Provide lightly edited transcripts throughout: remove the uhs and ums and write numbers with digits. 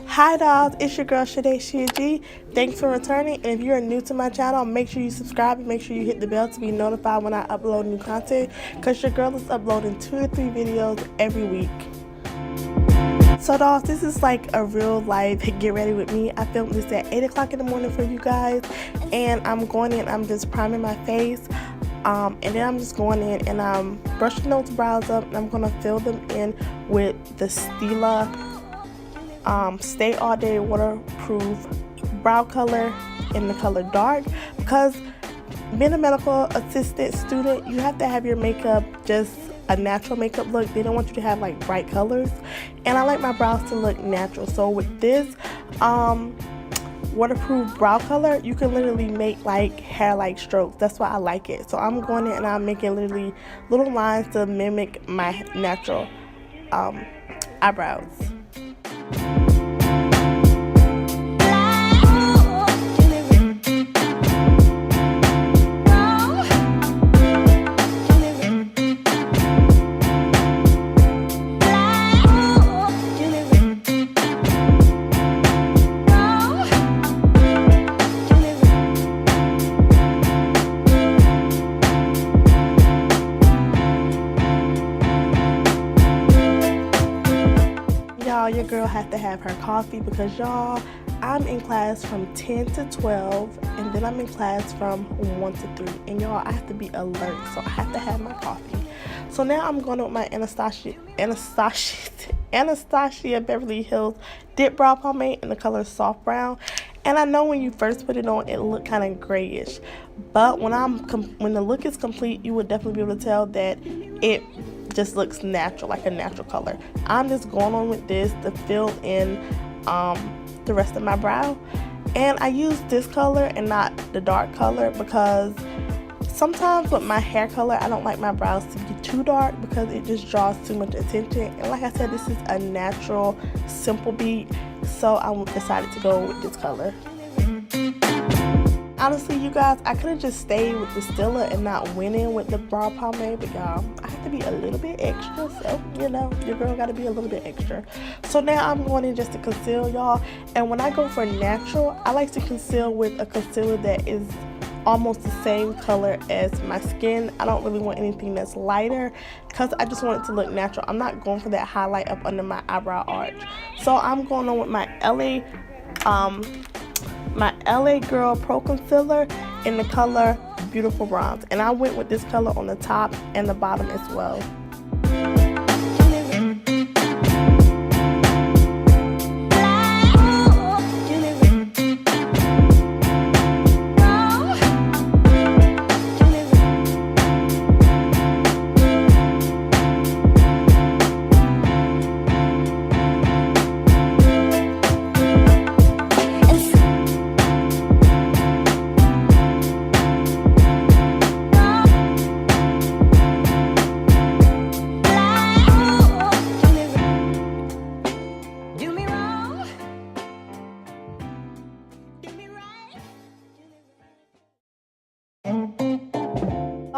Hi dolls, it's your girl Shade G. Thanks for returning, and if you're new to my channel, make sure you subscribe and make sure you hit the bell to be notified when I upload new content, because your girl is uploading 2 to 3 videos every week. So dolls, this is like a real life get ready with me. I filmed this at 8 o'clock in the morning for you guys, and I'm going in, I'm just priming my face, and then I'm just going in and I'm brushing those brows up, and I'm going to fill them in with the Stila Stay All Day Waterproof Brow Color in the color Dark, because being a medical assistant student, you have to have your makeup just a natural makeup look. They don't want you to have like bright colors, and I like my brows to look natural. So with this waterproof brow color, you can literally make like hair-like strokes. That's why I like it. So I'm going in and I'm making literally little lines to mimic my natural eyebrows. Your girl has to have her coffee because y'all, I'm in class from 10 to 12, and then I'm in class from 1 to 3, and y'all, I have to be alert, so I have to have my coffee. So now I'm going with my Anastasia Beverly Hills Dip Brow Pomade in the color Soft Brown. And I know when you first put it on, it looked kind of grayish, but when the look is complete, you would definitely be able to tell that it just looks natural, like a natural color. I'm just going on with this to fill in the rest of my brow, and I use this color and not the dark color because sometimes with my hair color, I don't like my brows to be too dark because it just draws too much attention. And like I said, this is a natural, simple beat, so I decided to go with this color. Honestly, you guys, I could have just stayed with the Stila and not went in with the brow pomade, but y'all, I have to be a little bit extra, so, you know, your girl got to be a little bit extra. So now I'm going in just to conceal, y'all, and when I go for natural, I like to conceal with a concealer that is almost the same color as my skin. I don't really want anything that's lighter because I just want it to look natural. I'm not going for that highlight up under my eyebrow arch. So I'm going on with my LA Girl Pro Concealer in the color Beautiful Bronze, and I went with this color on the top and the bottom as well.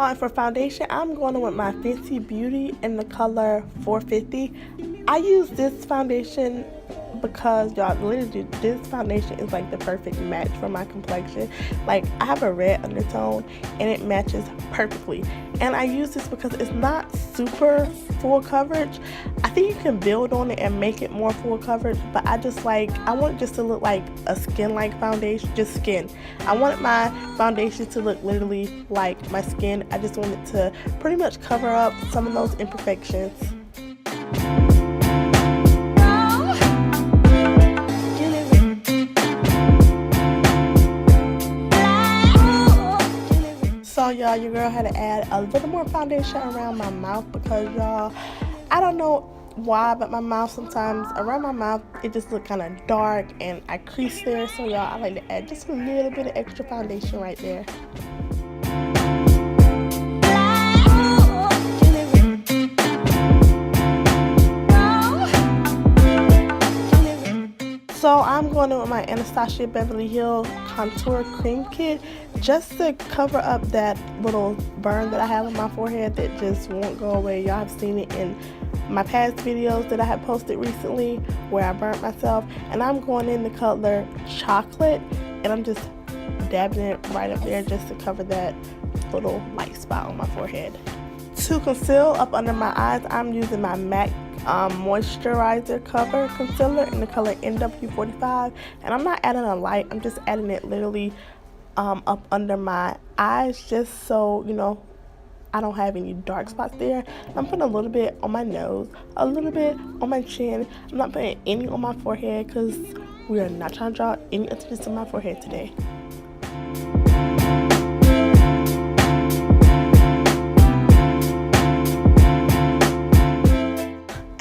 And for foundation, I'm going on with my Fenty Beauty in the color 450. I use this foundation because y'all, literally this foundation is like the perfect match for my complexion. Like, I have a red undertone and it matches perfectly, and I use this because it's not super full coverage. I think you can build on it and make it more full coverage, but I want it just to look like a skin-like foundation, just skin. I wanted my foundation to look literally like my skin. I just wanted to pretty much cover up some of those imperfections. So y'all, your girl had to add a little more foundation around my mouth because y'all, I don't know why, but my mouth sometimes, around my mouth, it just look kind of dark and I crease there. So y'all, I like to add just a little bit of extra foundation right there. So I'm going in with my Anastasia Beverly Hills Contour Cream Kit just to cover up that little burn that I have on my forehead that just won't go away. Y'all have seen it in my past videos that I have posted recently where I burnt myself. And I'm going in the color Chocolate, and I'm just dabbing it right up there just to cover that little light spot on my forehead. To conceal up under my eyes, I'm using my MAC moisturizer cover concealer in the color NW45, and I'm not adding a light, I'm just adding it literally up under my eyes just so you know I don't have any dark spots there. I'm putting a little bit on my nose, a little bit on my chin. I'm not putting any on my forehead because we are not trying to draw any attention to my forehead today.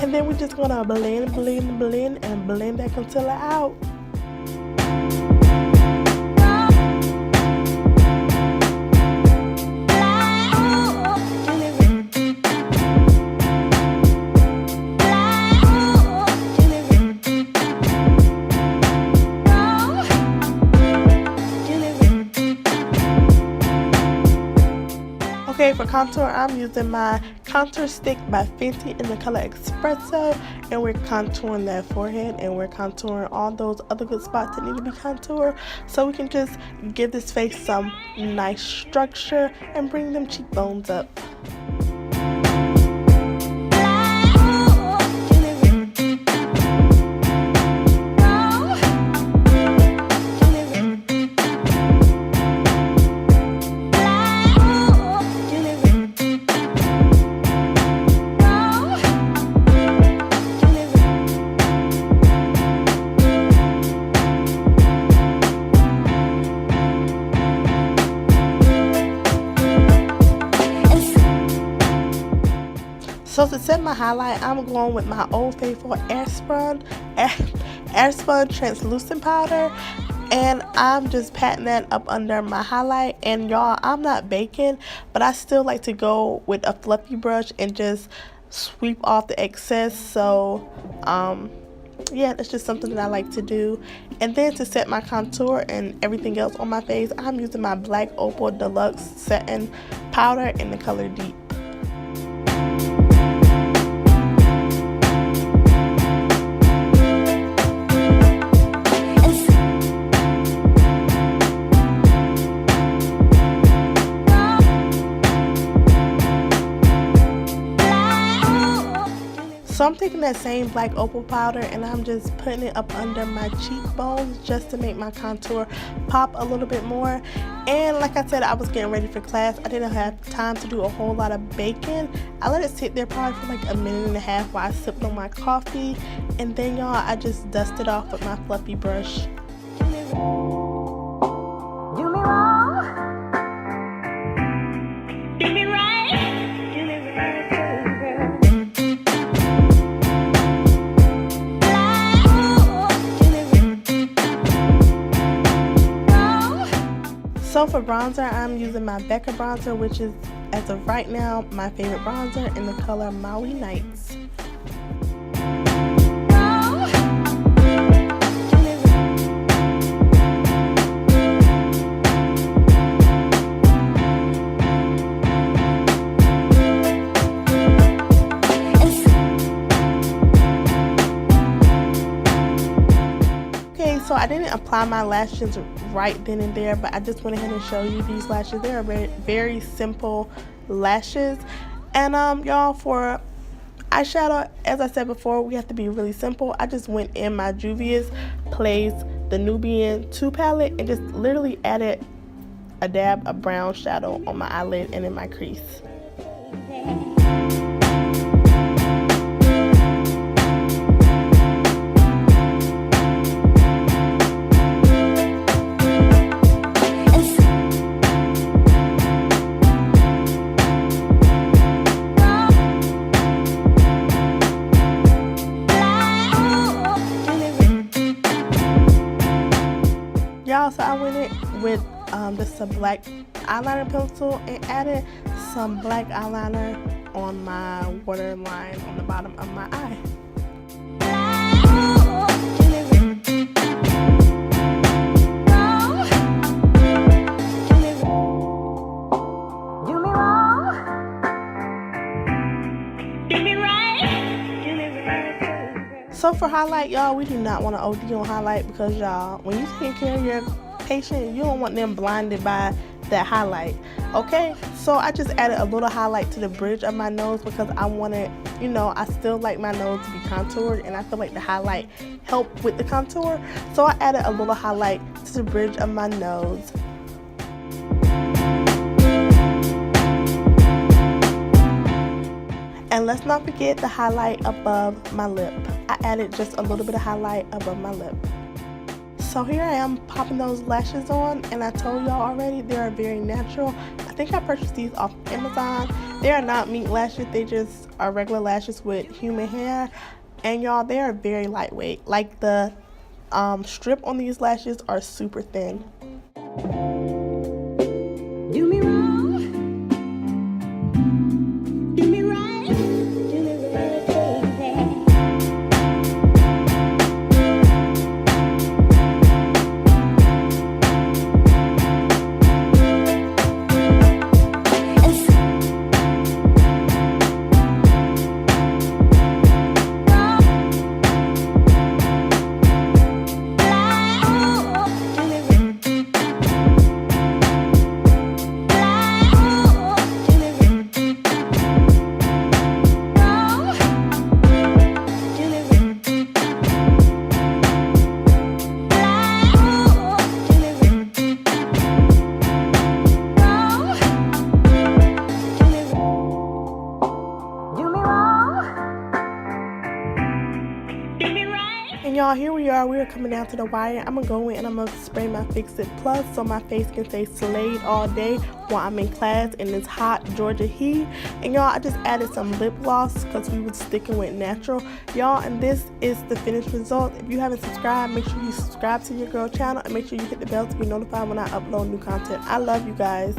And then we're just gonna blend and blend that concealer out. Okay, for contour, I'm using my contour stick by Fenty in the color Espresso, and we're contouring that forehead, and we're contouring all those other good spots that need to be contoured, so we can just give this face some nice structure and bring them cheekbones up. So to set my highlight, I'm going with my Old Faithful Airspun translucent powder, and I'm just patting that up under my highlight. And y'all, I'm not baking, but I still like to go with a fluffy brush and just sweep off the excess. So yeah, that's just something that I like to do. And then to set my contour and everything else on my face, I'm using my Black Opal Deluxe Satin Powder in the color Deep. So I'm taking that same Black Opal powder and I'm just putting it up under my cheekbones just to make my contour pop a little bit more. And like I said, I was getting ready for class. I didn't have time to do a whole lot of baking. I let it sit there probably for like a minute and a half while I sipped on my coffee. And then y'all, I just dusted off with my fluffy brush. Do me wrong, do me right, do me right. So for bronzer, I'm using my Becca bronzer, which is, as of right now, my favorite bronzer in the color Maui Nights. So I didn't apply my lashes right then and there, but I just went ahead and showed you these lashes. They are very, very simple lashes. And y'all, for eyeshadow, as I said before, we have to be really simple. I just went in my Juvia's Place the Nubian 2 palette and just literally added a dab of brown shadow on my eyelid and in my crease. Y'all, so I went in with just a black eyeliner pencil and added some black eyeliner on my waterline on the bottom of my eye. for highlight, y'all, we do not want to OD on highlight because, y'all, when you're taking care of your patient, you don't want them blinded by that highlight. Okay, so I just added a little highlight to the bridge of my nose because I wanted, you know, I still like my nose to be contoured, and I feel like the highlight helped with the contour. So I added a little highlight to the bridge of my nose. And let's not forget the highlight above my lip. I added just a little bit of highlight above my lip. So here I am popping those lashes on, and I told y'all already they are very natural. I think I purchased these off Amazon. They are not mink lashes, they just are regular lashes with human hair. And y'all, they are very lightweight. Like the strip on these lashes are super thin. Do me wrong, do me right, do me right, baby. And y'all, here we are coming down to the wire. I'm gonna go in and I'm gonna spray my Fix It Plus so my face can stay slayed all day while I'm in class in this hot Georgia heat. And y'all, I just added some lip gloss because we were sticking with natural, y'all, and this is the finished result. If you haven't subscribed, make sure you subscribe to your girl channel and make sure you hit the bell to be notified when I upload new content. I love you guys.